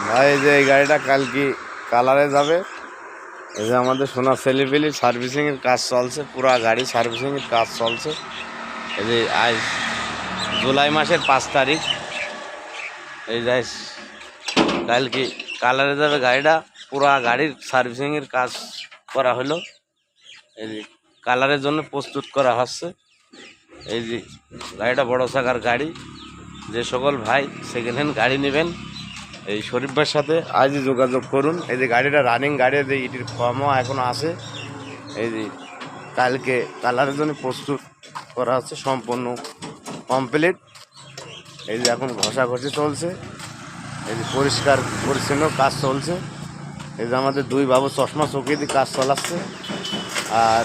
ভাই এই যে এই গাড়িটা কালকে কালারে যাবে। এই যে আমাদের সোনা সেলিবেলি সার্ভিসিংয়ের কাজ চলছে, পুরা গাড়ি সার্ভিসিংয়ের কাজ চলছে। এই যে আজ জুলাই মাসের 5 তারিখ, এই যাই কালকে কালারে যাবে গাড়িটা, পুরা গাড়ির সার্ভিসিংয়ের কাজ করা হলো। এই যে কালারের জন্য প্রস্তুত করা হচ্ছে। এই যে গাড়িটা বড় চাকার গাড়ি, যে সকল ভাই সেকেন্ড হ্যান্ড গাড়ি নেবেন এই শরীফ ভাইয়ের সাথে আজই যোগাযোগ করুন। এই যে গাড়িটা রানিং গাড়ি, যে ইটির ফর্মও এখনও আছে। এই যে কালকে কালারের জন্য প্রস্তুত করা হচ্ছে, সম্পূর্ণ কমপ্লিট। এই যে এখন ঘষাঘষি চলছে, এই যে পরিষ্কার পরিচ্ছন্ন কাজ চলছে। এই যে আমাদের দুই বাবু চশমা চকিয়ে দিয়ে কাজ চালাচ্ছে। আর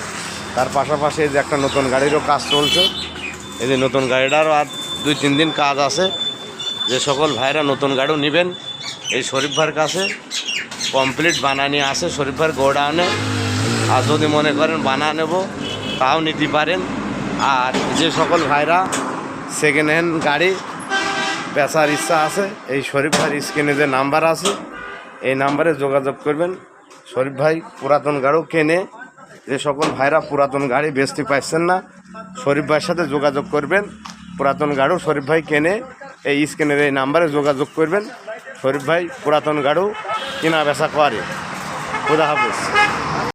তার পাশাপাশি এই যে একটা নতুন গাড়িরও কাজ চলছে। এই যে নতুন গাড়িটারও আর 2-3 দিন কাজ আছে। যে সকল ভাইরা নতুন গাড়িও নেবেন এই শরীফ ভাইয়ের কাছে কমপ্লিট বানানি আছে শরীফ ভাইয়ের গোডাউনে। আর যদি মনে করেন বানা নেব তাও নিতে পারেন। আর যে সকল ভাইরা সেকেন্ড হ্যান্ড গাড়ি বেচার ইচ্ছা আছে, এই শরীফ ভাইয়ের স্ক্রিনে যে নাম্বার আছে এই নাম্বারে যোগাযোগ করবেন। শরীফ ভাই পুরাতন গাড়িও কেনে। যে সকল ভাইরা পুরাতন গাড়ি বেচতে পারছেন না, শরীফ ভাইয়ের সাথে যোগাযোগ করবেন। পুরাতন গাড়িও শরীফ ভাই কেনে, এই স্ক্রিনের এই নাম্বারে যোগাযোগ করবেন। শরীফ ভাই পুরাতন গাড়িও কেনা বেচা করে। খোদা হাফেজ।